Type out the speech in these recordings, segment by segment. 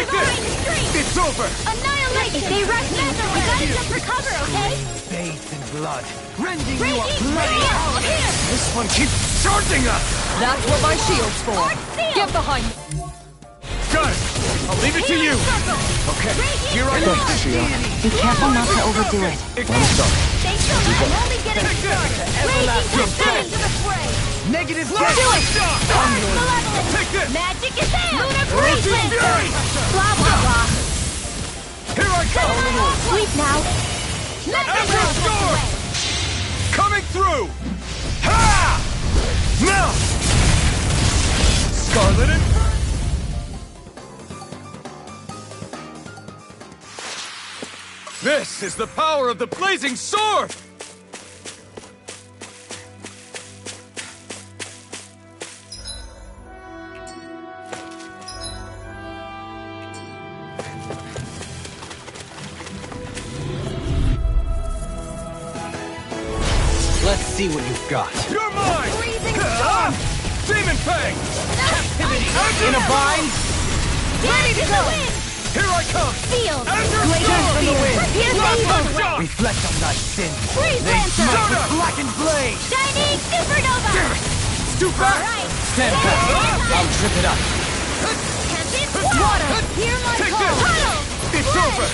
Take this! It's over! Annihilation! If they rush me, we gotta jump for cover, okay? Bathed in blood. Rending you a Raging bloody Fire! hell! Here! This one keeps charging us! That's what my shield's for. Get behind me. Got it! I'll leave it to you! Okay, here I go. Be careful not to overdo it. I'm sorry. Stay still, I'm only getting started. Raging Fire into the fray! Negative Do it! Malevolent! Take this! Magic is there! Lunar Raging Breeze Fury! Blah, blah, blah. Here I come! Sleep now. Emerald Storm! Coming through! Ha! Now! Scarlet and... This is the power of the blazing sword! Let's see what you've got. You're mine! Freezing Ah! Demon Fang! In a bind? Ready to go! Here I come! Field! Ender Glacier Storm! Spear! Pierce the evil! Shot! Reflect on thy sin. Freeze They Lancer! smite with blackened blade. Shining Supernova! Stoop back! Alright! Stand back. I'll trip it up. Tempest Water! Hear my Take call! this! Tunnel! It's over!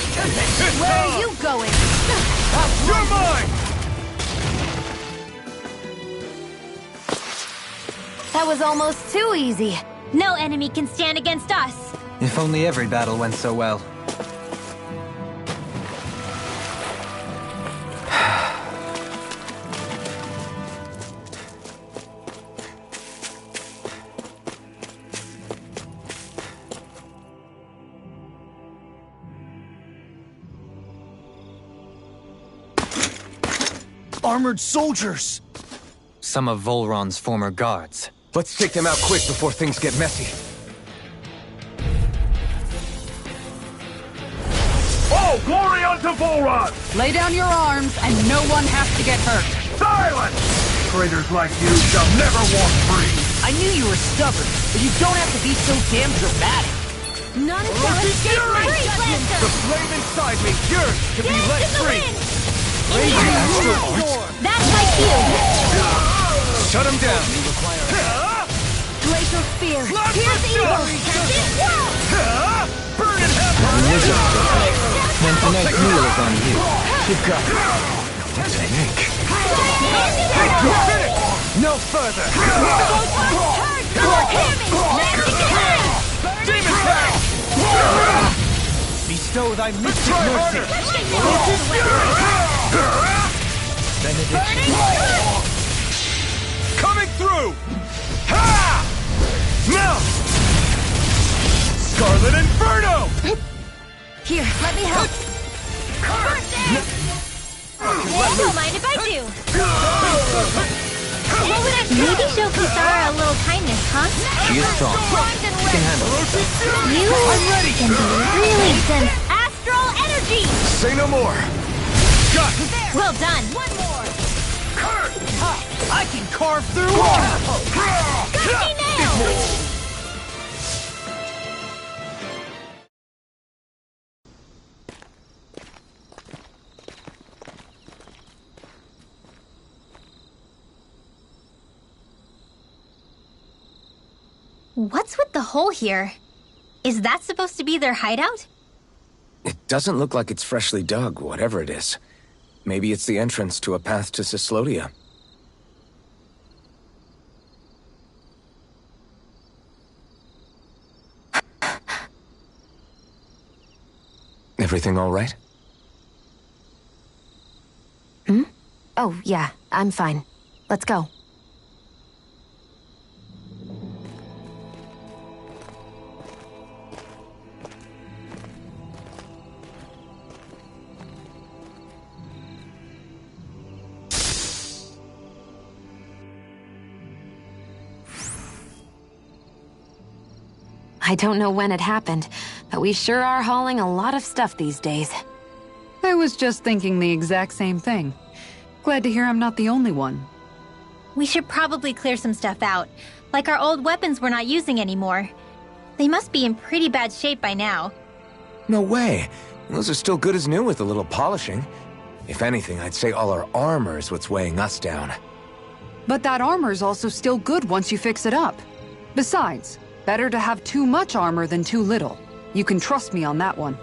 Where are you going? You're mine! That was almost too easy. No enemy can stand against us. If only every battle went so well. Armored soldiers! Some of Volron's former guards. Let's take them out quick before things get messy. Oh, glory unto Volron! Lay down your arms, and no one has to get hurt. Silence! Traitors like you shall never walk free! I knew you were stubborn, but you don't have to be so damn dramatic. None shall escape my judgment! The flame inside me yearns to be Dance let in the free! wind! Raging That's my cue! Shut him down! Glacial Spear! Pierce the evil! Tempest Whirl! Burn in hell! Then tonight's meal is on you. You've got it! What's a make? No further! Demon Fang! Bestow thy mystic Try mercy. harder! Benediction. Coming through! Ha! Now! Scarlet Inferno! Here, let me help. Don't mind if I do. Maybe show Kisara a little kindness, huh? She is strong. She can handle it. You can be really intense. Astral energy! Say no more! Got it! Well done. One more. I can carve through water! Got me now! What's with the hole here? Is that supposed to be their hideout? It doesn't look like it's freshly dug, whatever it is. Maybe it's the entrance to a path to Cyslodia. Everything all right? Oh, yeah, I'm fine. Let's go. I don't know when it happened, but we sure are hauling a lot of stuff these days. I was just thinking the exact same thing. Glad to hear I'm not the only one. We should probably clear some stuff out, like our old weapons we're not using anymore. They must be in pretty bad shape by now. No way. Those are still good as new with a little polishing. If anything, I'd say all our armor is what's weighing us down. But that armor's also still good once you fix it up. Besides, better to have too much armor than too little. You can trust me on that one.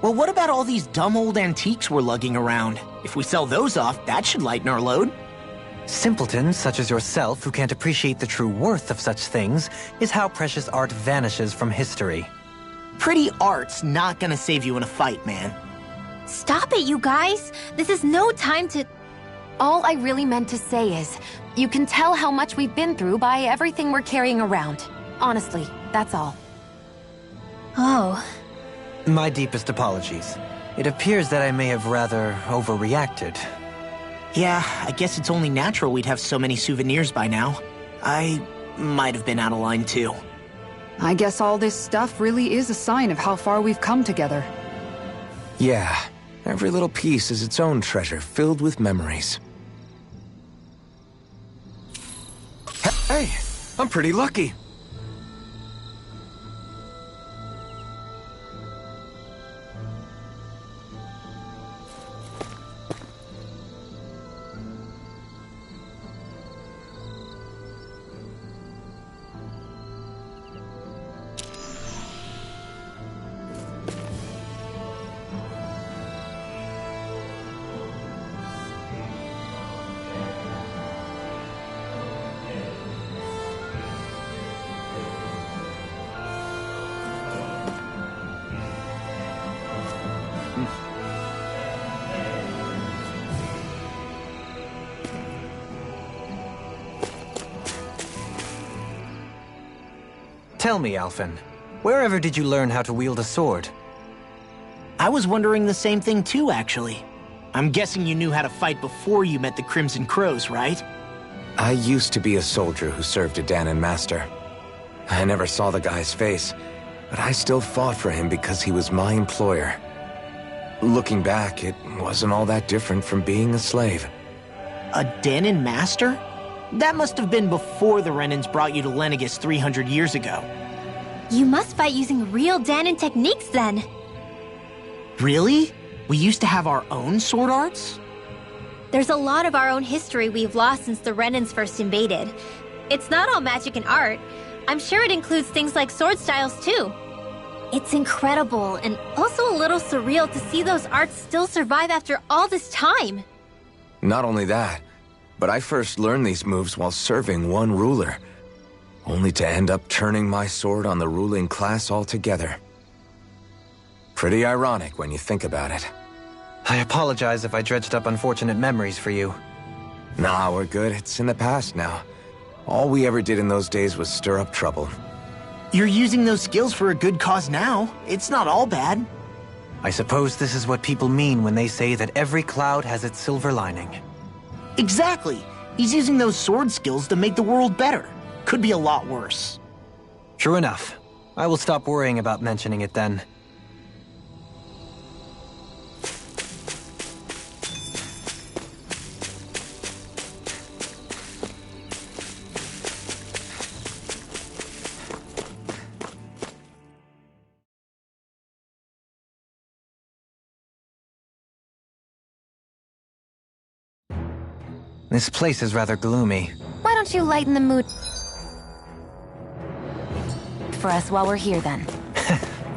Well, what about all these dumb old antiques we're lugging around? If we sell those off, that should lighten our load. Simpletons such as yourself who can't appreciate the true worth of such things is how precious art vanishes from history. Pretty art's not gonna save you in a fight, man. Stop it, you guys! This is no time to... All I really meant to say is, you can tell how much we've been through by everything we're carrying around. Honestly, that's all. Oh. My deepest apologies. It appears that I may have rather overreacted. Yeah, I guess it's only natural we'd have so many souvenirs by now. I might have been out of line too. I guess all this stuff really is a sign of how far we've come together. Yeah, every little piece is its own treasure filled with memories. Hey, I'm pretty lucky. Tell me, Alphen, wherever did you learn how to wield a sword? I was wondering the same thing too, actually. I'm guessing you knew how to fight before you met the Crimson Crows, right? I used to be a soldier who served a Danon master. I never saw the guy's face, but I still fought for him because he was my employer. Looking back, it wasn't all that different from being a slave. A Danon master? That must have been before the Renans brought you to Lenegis 300 years ago. You must fight using real Danon techniques then. Really? We used to have our own sword arts? There's a lot of our own history we've lost since the Renans first invaded. It's not all magic and art. I'm sure it includes things like sword styles too. It's incredible and also a little surreal to see those arts still survive after all this time. Not only that, but I first learned these moves while serving one ruler, only to end up turning my sword on the ruling class altogether. Pretty ironic when you think about it. I apologize if I dredged up unfortunate memories for you. Nah, we're good. It's in the past now. All we ever did in those days was stir up trouble. You're using those skills for a good cause now. It's not all bad. I suppose this is what people mean when they say that every cloud has its silver lining. Exactly. He's using those sword skills to make the world better. Could be a lot worse. True enough. I will stop worrying about mentioning it then. This place is rather gloomy. Why don't you lighten the mood for us while we're here then?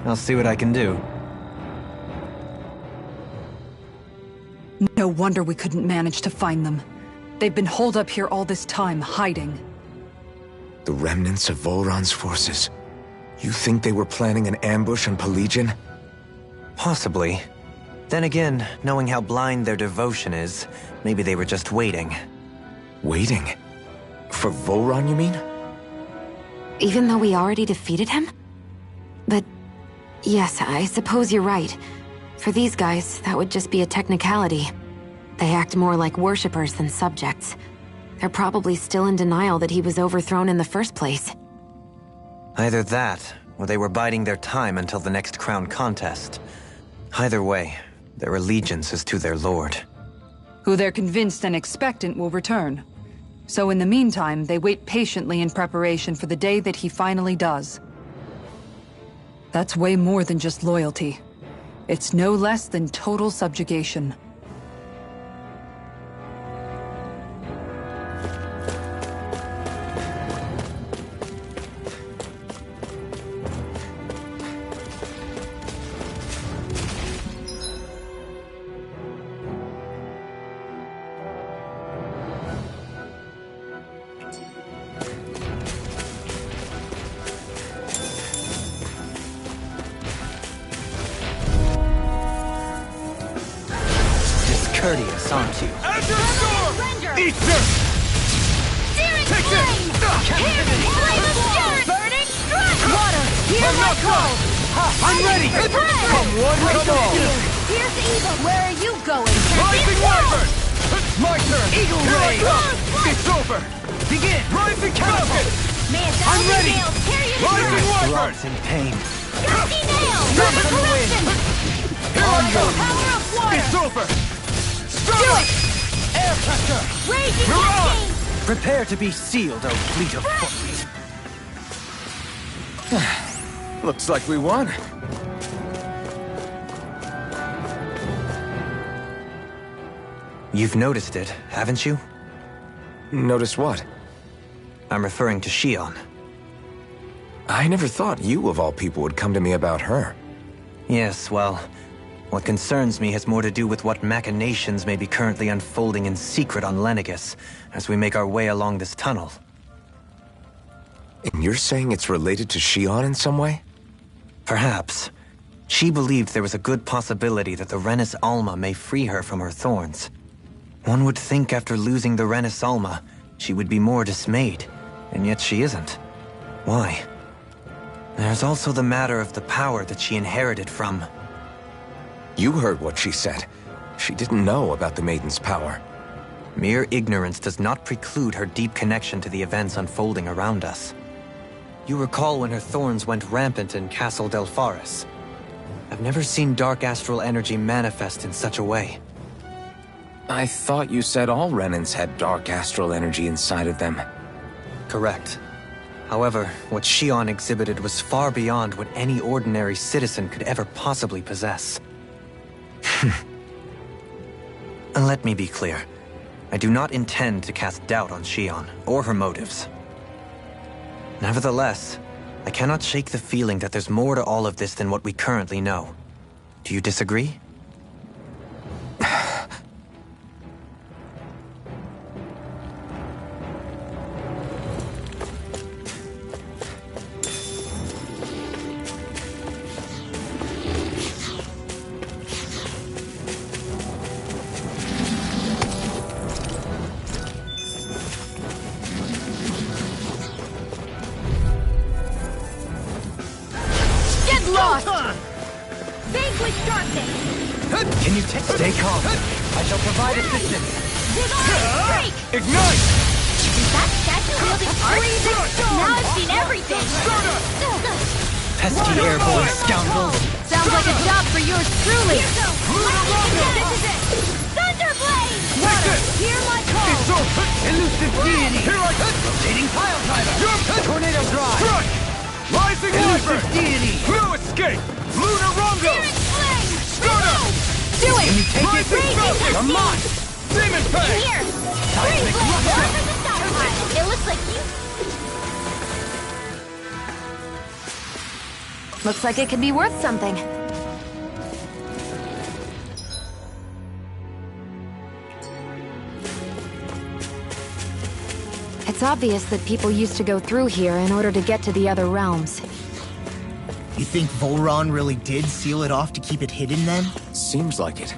I'll see what I can do. No wonder we couldn't manage to find them. They've been holed up here all this time, hiding. The remnants of Volron's forces. You think they were planning an ambush on Pelegion? Possibly. Then again, knowing how blind their devotion is, maybe they were just waiting. Waiting? For Volron, you mean? Even though we already defeated him? But yes, I suppose you're right. For these guys, that would just be a technicality. They act more like worshippers than subjects. They're probably still in denial that he was overthrown in the first place. Either that, or they were biding their time until the next crown contest. Either way, their allegiance is to their lord. Who they're convinced and expectant will return. So in the meantime, they wait patiently in preparation for the day that he finally does. That's way more than just loyalty. It's no less than total subjugation. Courteous, aren't you? Azure Storm! Eat this! Take this! Burning strike! Water, hear my call! I'm ready! Come one, come all! Here's evil! Where are you going? Rising Wyvern! My turn! Eagle Here I Ray! come! It's over! Begin! Rising Falcon! I'm ready. Rising Wyvern! Throbs in pain. Gusty nail! Jump from the wind! Here I come! Power of water! It's over! Do it! Air pressure! Raging You're on! lightning! Prepare to be sealed, O fleet of foot. Looks like we won. You've noticed it, haven't you? Notice what? I'm referring to Shion. I never thought you, of all people, would come to me about her. Yes, well, what concerns me has more to do with what machinations may be currently unfolding in secret on Lenegis as we make our way along this tunnel. And you're saying it's related to Shion in some way? Perhaps. She believed there was a good possibility that the Renis Alma may free her from her thorns. One would think after losing the Renis Alma, she would be more dismayed, and yet she isn't. Why? There's also the matter of the power that she inherited from... You heard what she said. She didn't know about the Maiden's power. Mere ignorance does not preclude her deep connection to the events unfolding around us. You recall when her thorns went rampant in Castle Del Faris. I've never seen dark astral energy manifest in such a way. I thought you said all Renans had dark astral energy inside of them. Correct. However, what Shion exhibited was far beyond what any ordinary citizen could ever possibly possess. Let me be clear. I do not intend to cast doubt on Shion, or her motives. Nevertheless, I cannot shake the feeling that there's more to all of this than what we currently know. Do you disagree? Can you stay calm? I shall provide assistance. Ignite! Is that statue wielding art? Now I've seen everything! Pesky airborne scoundrels! Sounds like a job for yours truly! Thunderblade! Water, hear my call! It's over! Elusive deity! Here I come! Rotating pile driver! Tornado drive! Strike! Rising Elusive Wyvern! deity! No escape! Lunar Rongo! Stunner! Do it! Can you take it? Rising Falcon! Come on! Demon Fang! Here! Seismic rupture! It looks like you... Looks like it could be worth something. It's obvious that people used to go through here in order to get to the other realms. You think Volron really did seal it off to keep it hidden then? Seems like it.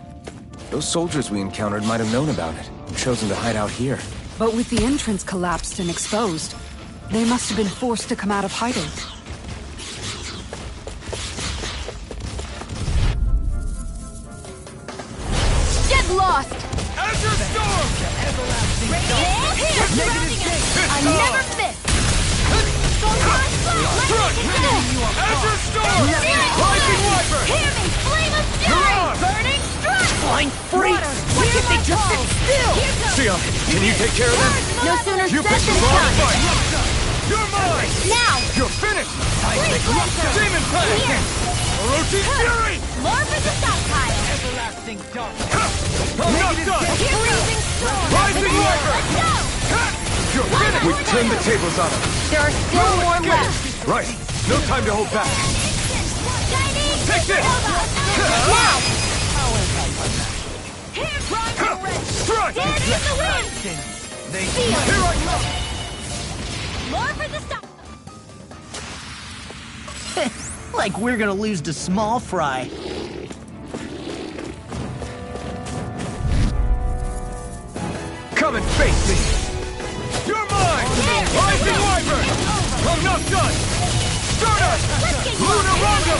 Those soldiers we encountered might have known about it and chosen to hide out here. But with the entrance collapsed and exposed, they must have been forced to come out of hiding. Get lost! Azure Storm! I never miss! Azure Storm! Rising Wyvern! Hear me! Flame of fury! Burning strike! Flying freaks! Why can't they just sit still? Shion, can you take care of this? No sooner You said picked the than wrong done! fight! You're mine! Now! You're finished! Freeze Lancer! Demon Fang! Here! Orochi Fury! More for the Rising dark. I'm not done. Freezing storm. Rising Wyvern. Let's go. You're finished. We've turned the tables on him. There are still more left. Right. No time to hold back. Chinese Take this. now. Strike. Danny in the wind. Feel. Here I come. More for the stop. Like we're gonna lose to Small Fry. Come and face me. You're mine. Rising Wyvern. I'm not done. Stardust. Lunar Rondo.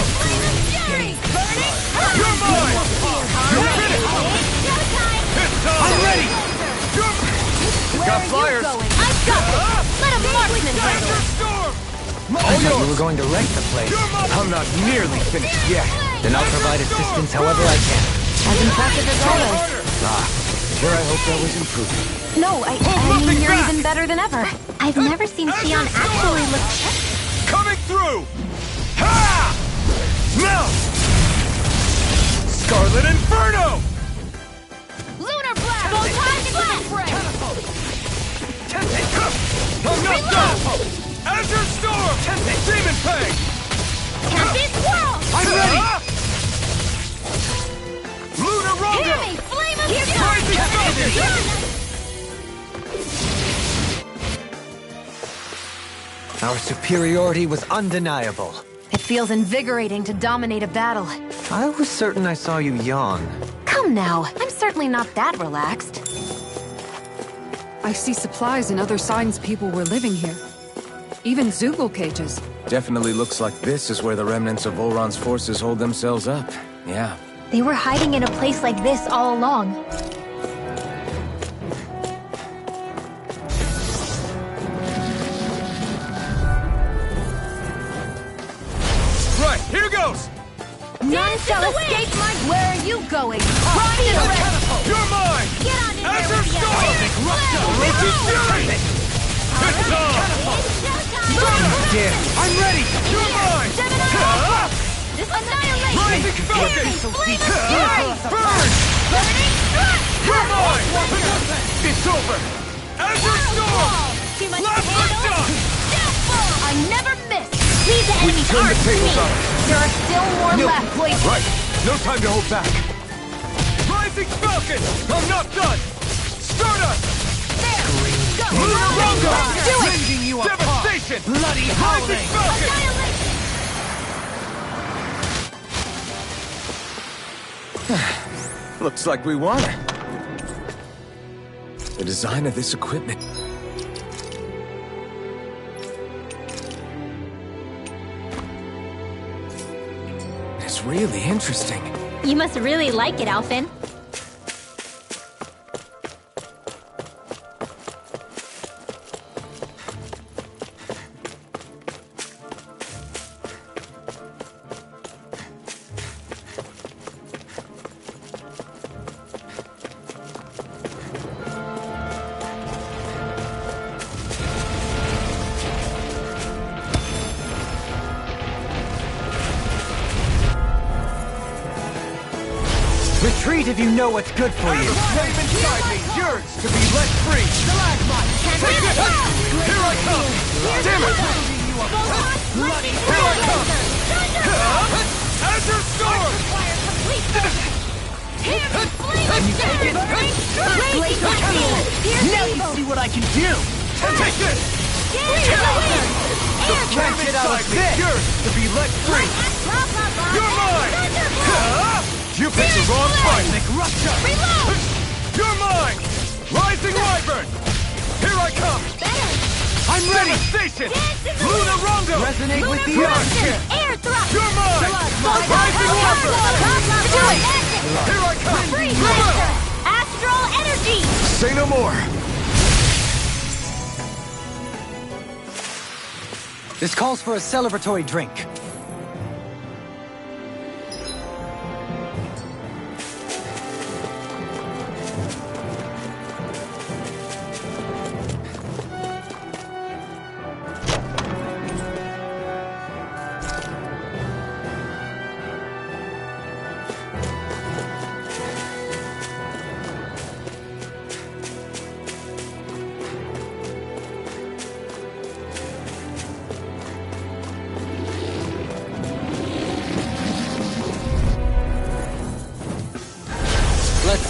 You're mine. You're finished. It's time. I'm ready. Got flyers. I've got it. Let a marksman handle it. Storm. I thought you were going to wreck the place. I'm not nearly finished yet. Then I'll provide assistance however I can. As impressive as always. Sure, I hope that was improving. No, I mean, you're even better than ever. I've never seen Xion actually look... Coming through. Ha! Now. Scarlet Inferno. Lunar Blast! Go time blast! I'm not done. Azure Storm. Demon Fang. Tempest Whirl! I'm ready. Lunar Rondo. Hear me! Flame of Rising Falcon. Our superiority was undeniable. It feels invigorating to dominate a battle. I was certain I saw you yawn. Come now, I'm certainly not that relaxed. I see supplies and other signs people were living here. Even Zoogle cages. Definitely looks like this is where the remnants of Volron's forces hold themselves up. Yeah. They were hiding in a place like this all along. Right, here goes. None shall escape my... Where are you going? You're mine. Get on in there Azure with the Storm. Rotate Fury. It's on. Dare. I'm ready. You're mine. Annihilate! Rising Falcon. Flame of Fury! Burn. Burning Strike! You're mine. It's over. Azure Storm. Too much Last to handle? shot. Deathfall! I never miss! Leave the enemy's turned the arms to tables me! on. There are still more left, please! Right. No time to hold back. Rising Falcon. I'm not done. Stardust. There! Go! Lunar Rondo. Do it! Rending you apart. Devastation. Bloody Rising Falcon. Annihilate! Looks like we won. The design of this equipment. It's really interesting. You must really like it, Alphen. Retreat if you know what's good for you. Flame inside me yearns to be let free. Take it! Here I come! Damn it! Here I come! Azure Storm! Now you see what I can do! Take it! The Flame inside me yearns to be let free. You're mine! You picked the wrong fight! Reload! You're mine! Rising Wyvern! Here I come! I'm ready! Devastation! Lunar Rondo! Resonate with the Crush earth. it! Air thrust! You're mine! Rising Wyvern! Do it! Here I come! Free blaster! Astral energy! Say no more. This calls for a celebratory drink.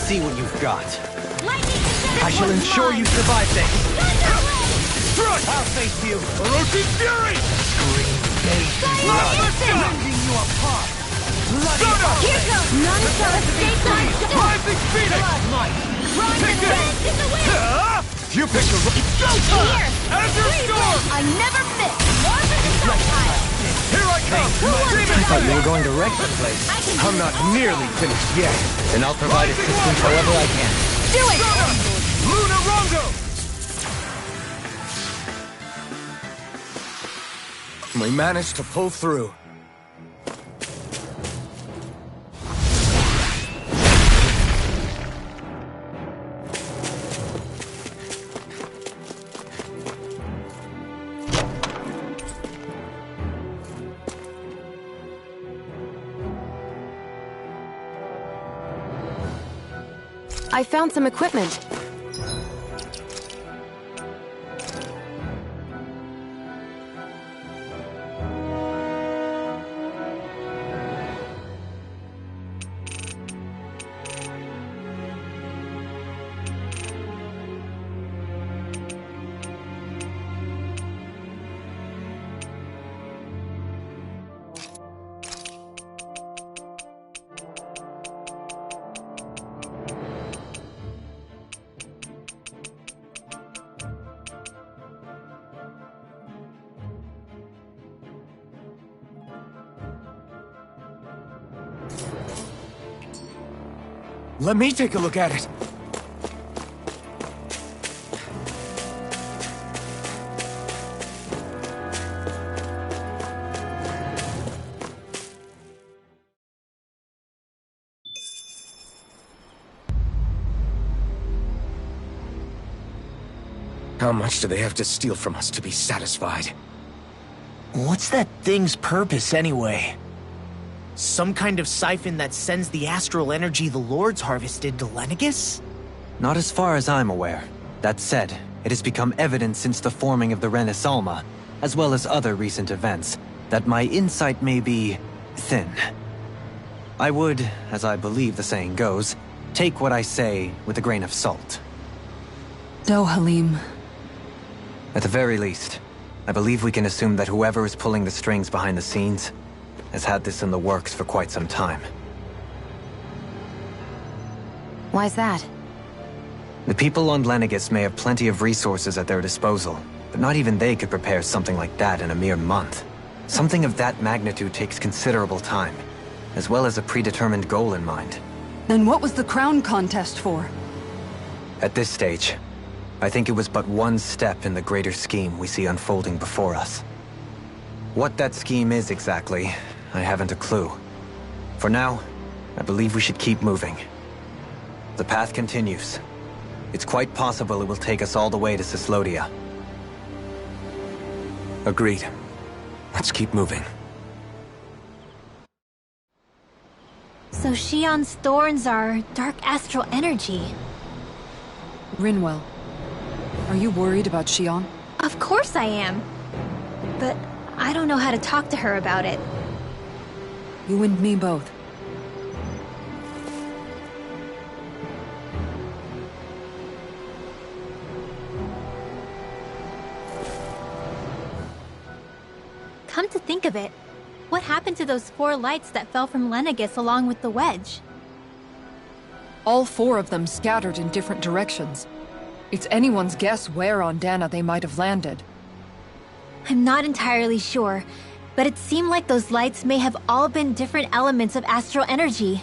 see what you've got. I shall ensure you survive this. Strike! I'll face you. Orochi's Fury! Rending you apart. Bloody Here goes! None shall escape my Rising Phoenix! Take this! You picked the right... Here! Ender Storm! I never miss! More for the stockpile! Here I come! I thought you were going to wreck the place. I'm not nearly finished yet. Then I'll provide assistance however I can. Do it! Luna Rongo! We managed to pull through. I found some equipment. Let me take a look at it. How much do they have to steal from us to be satisfied? What's that thing's purpose, anyway? Some kind of siphon that sends the astral energy the Lords harvested to Lenegus? Not as far as I'm aware. That said, it has become evident since the forming of the Renis Alma, as well as other recent events, that my insight may be thin. I would, as I believe the saying goes, take what I say with a grain of salt. Dohalim. At the very least, I believe we can assume that whoever is pulling the strings behind the scenes has had this in the works for quite some time. Why's that? The people on Lenegus may have plenty of resources at their disposal, but not even they could prepare something like that in a mere month. Something of that magnitude takes considerable time, as well as a predetermined goal in mind. Then what was the crown contest for? At this stage, I think it was but one step in the greater scheme we see unfolding before us. What that scheme is exactly, I haven't a clue. For now, I believe we should keep moving. The path continues. It's quite possible it will take us all the way to Cyslodia. Agreed. Let's keep moving. So Shion's thorns are dark astral energy. Rinwell, are you worried about Shion? Of course I am. But I don't know how to talk to her about it. You and me both. Come to think of it, what happened to those 4 lights that fell from Lenegus along with the wedge? All 4 of them scattered in different directions. It's anyone's guess where on Dana they might have landed. I'm not entirely sure, but it seemed like those lights may have all been different elements of astral energy.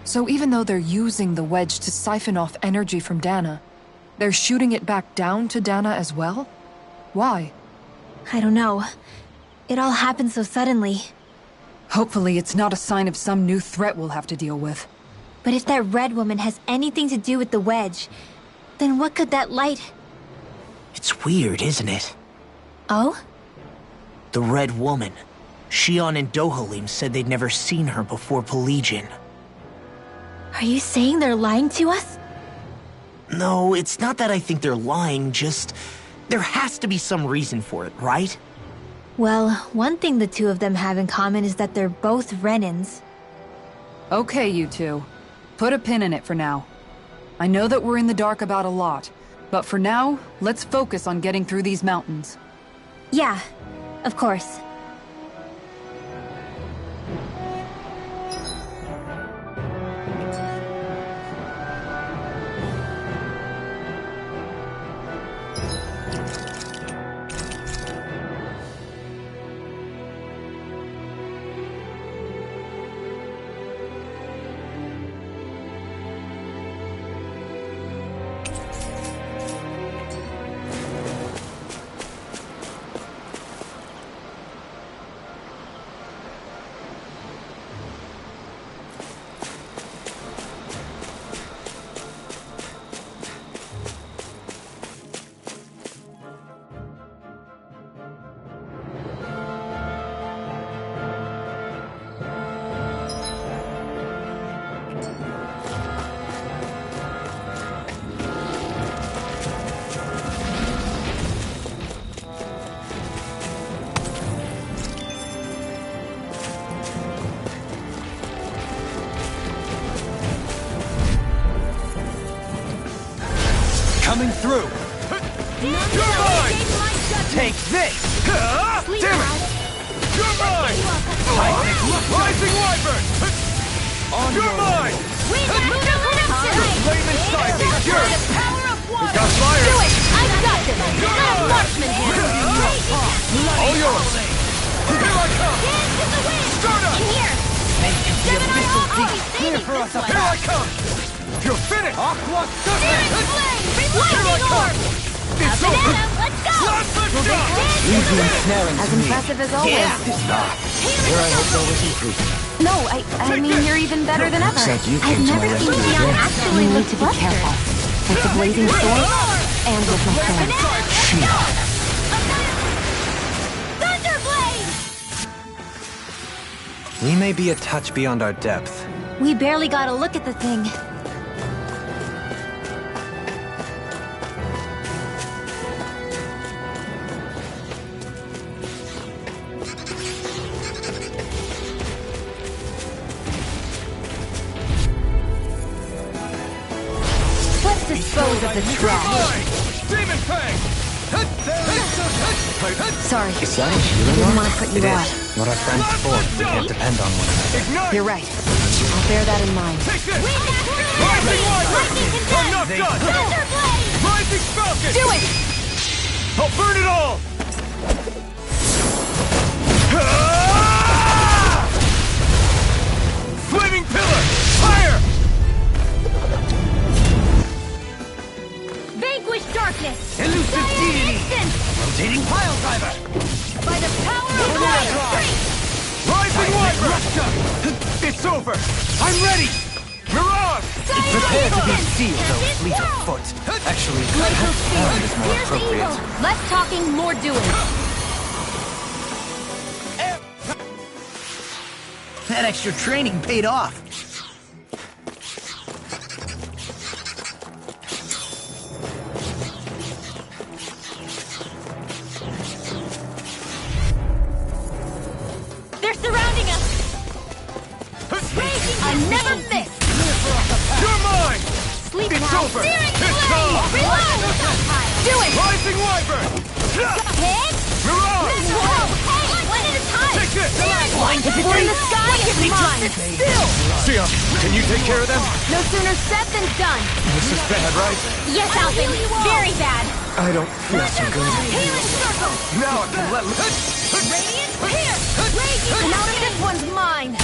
So even though they're using the wedge to siphon off energy from Dana, they're shooting it back down to Dana as well? Why? I don't know. It all happened so suddenly. Hopefully it's not a sign of some new threat we'll have to deal with. But if that red woman has anything to do with the wedge, then what could that light... It's weird, isn't it? Oh? The Red Woman. Shion and Dohalim said they'd never seen her before Pelegion. Are you saying they're lying to us? No, it's not that I think they're lying, just... there has to be some reason for it, right? Well, one thing the 2 of them have in common is that they're both Renins. Okay, you two. Put a pin in it for now. I know that we're in the dark about a lot, but for now, let's focus on getting through these mountains. Yeah, of course. Coming through! You're mine! Take this! Damn it! You're mine! Rising Wyvern! You're mine! Flame inside me! Yours! We got fire! Do it! I've got this! I'm marksman here! All yours! Here I come! Start up! In here! The abyssal deep! Clear for us up! Here I come! You're finished! Aqua Lightning orb! It's over! Let's go! Easy ensnaring As to me. impressive as always. Here I hope there was improvement. No, I mean, you're even better than ever. Looks like you I've came to my never seen rescue Dion again. actually need to be careful. With the blazing sword, and with my friend. Thunderblade! We may be a touch beyond our depth. We barely got a look at the thing. Let's dispose of the trash. Demon Fang! Sorry, Is that a I healing didn't orb? want to put you It out. is. What our friends for, we can't depend on one another. Ignite! You're right. I'll bear that in mind. Take this! Rising Wyvern! I'm not done! Thunderblade! Rising Falcon! Do it! I'll burn it all! Flaming Pillar! Fire! Vanquish darkness! Elusive deity! Instant! Rotating pile driver! By the power of light! Rising Wyvern! It's over! I'm ready! Mirage! Prepare to be sealed, though fleet of foot. Actually, hand is more appropriate. Less talking, more doing. That extra training paid off. They're surrounding us! I never miss! You're mine! Sleep It's now. over! Searing It's flame! on! Reload! Do it! Rising Wyvern! Hit! Mirage! Whoa! Hey! One at a time! Take this! If it's in the sky, it's mine! Still! Sia, can you take care of them? No sooner said than done! This is bad, right? Yes, Alvin! Very bad! I don't feel so good. Healing circle! Now I can let Radiant here! Raging! Now this one's mine!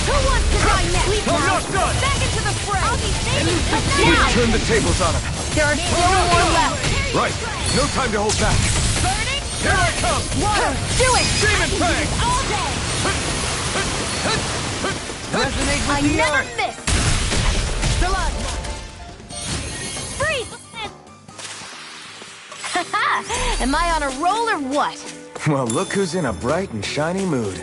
Who wants to die next? I'm not done! Back into the fray! I'll be saving We now! turn the tables on him. There are still more left! Right. No time to hold back. Burning! Here I come! Water! Do it! Demon Fang! All day! Resonate I never miss! Freeze! Haha! Am I on a roll or what? Well, look who's in a bright and shiny mood.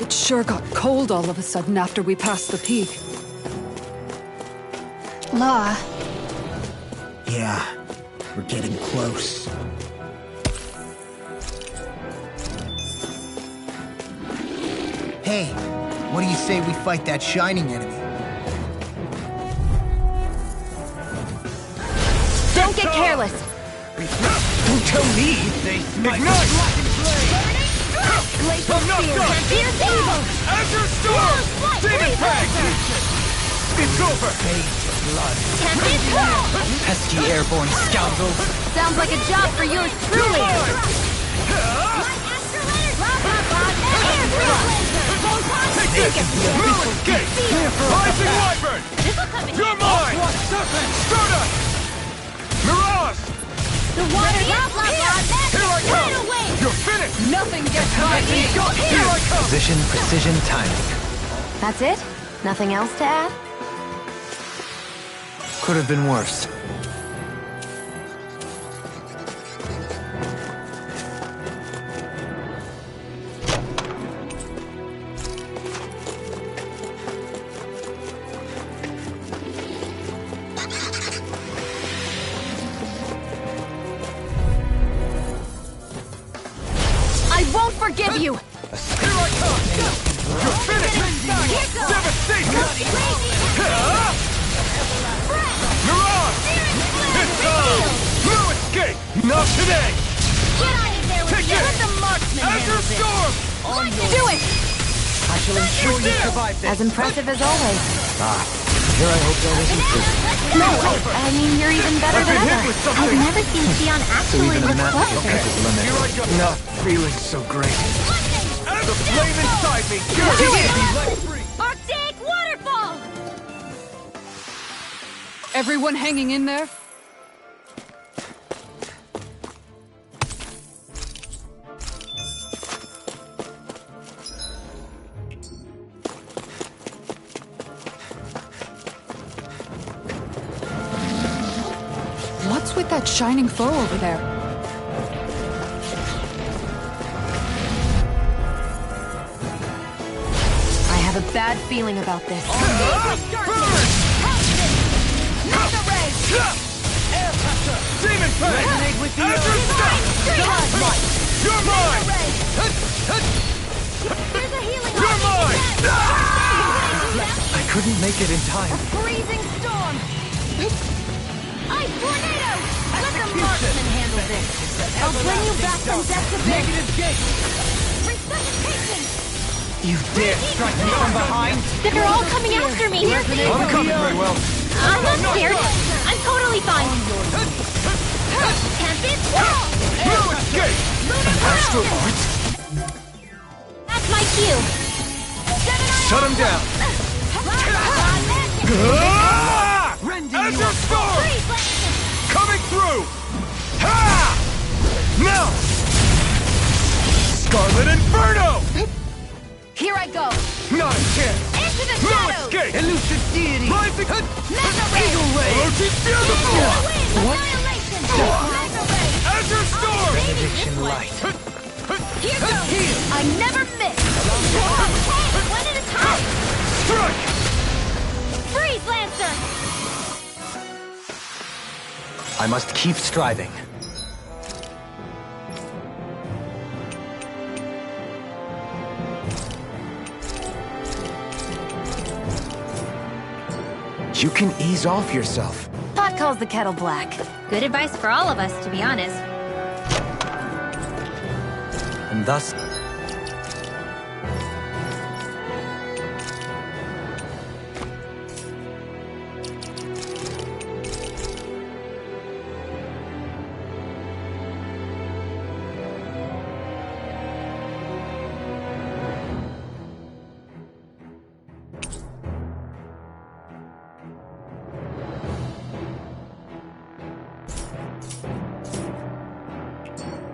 It sure got cold all of a sudden after we passed the peak. Law, Yeah, we're getting close. Hey, what do you say we fight that shining enemy? Don't get careless. Don't tell me! They ignite! Glacial Spear, Fierce Evil! Azure Storm! Demon Fang! It's over! Tempest Hurl! Pesky airborne scoundrels! Sounds like a job for yours truly. Take it! Ruin Gate! Rising Wyvern! This'll come in You're handy. mine! Stardust! Mirage! The water's out, Here I come! You're finished! Nothing gets by me! Here I come! Position, precision, timing. That's it? Nothing else to add? Could have been worse. I won't forgive you! Here I come! You're finished! Devastation! Mirage! It's time! Blue escape! Not today! Get on in there with Take you! it! Let the marksman Azure handle this! Storm! Do it! I shall ensure you survive this. As impressive as always. Here I hope that isn't true. No, I mean, you're even better than ever. I've never seen Xion So actually even a look magic closer. has its limit. Here I go! Not feeling so great. The flame inside me! You're Do it! be let free! Arctic Waterfall! Everyone hanging in there? What's with that shining foe over there? I have a bad feeling about this. Demon Fang! Azure Storm! You're mine! There's a healing You're mine! I couldn't make it in time. freezing storm! Ice tornado! Let the marksman handle this! I'll bring you back from death to bed! Negative gate! Resuscitation! You dare strike me from behind? They're all coming after me! I'm coming very well. I'm not scared! I'm totally fine! Tempest Whirl! Blue escape! Astral Arts? That's my cue! Shut him down. Ah! Azure Storm! Coming through! Ha! Now! Scarlet Inferno! Here I go! Not a chance! Into the No shadows! escape! Elusive deity. Rising... Mega Ray! Eagle Ray. Approaching beautiful! What? Annihilation! Mega Ray! Azure Storm! Benediction light. Here goes! I never miss! One at a time! Strike! Freeze Lancer! I must keep striving. You can ease off yourself. Pot calls the kettle black. Good advice for all of us, to be honest. And thus,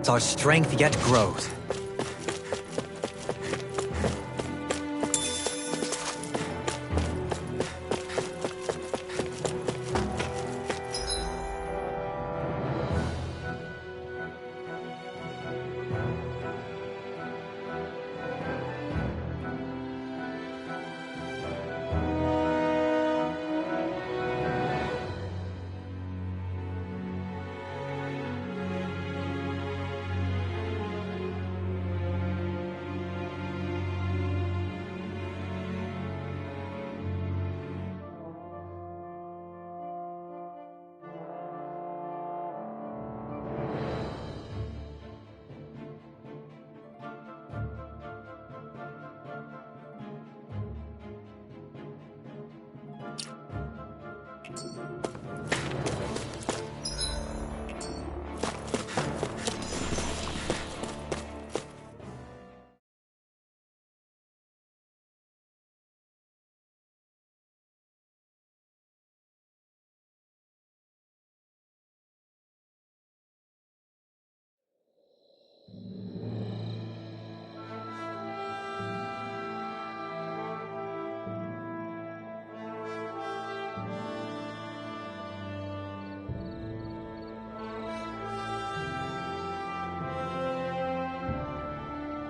our strength yet grows.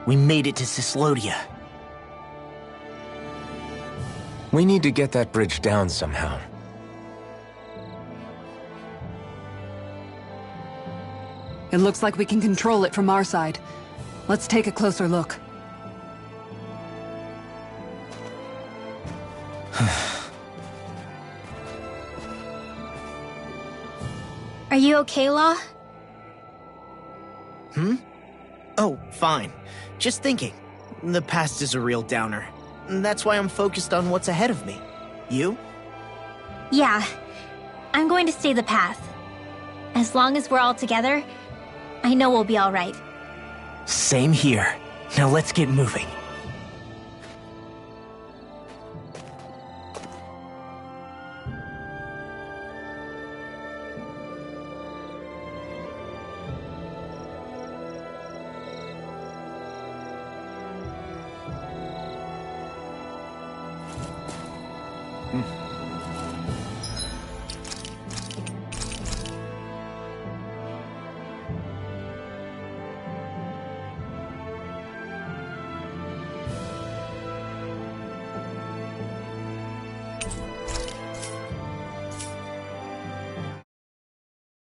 We made it to Cislodia. We need to get that bridge down somehow. It looks like we can control it from our side. Let's take a closer look. Are you okay, Law? Oh, fine. Just thinking. The past is a real downer. That's why I'm focused on what's ahead of me. You? Yeah. I'm going to stay the path. As long as we're all together, I know we'll be all right. Same here. Now let's get moving.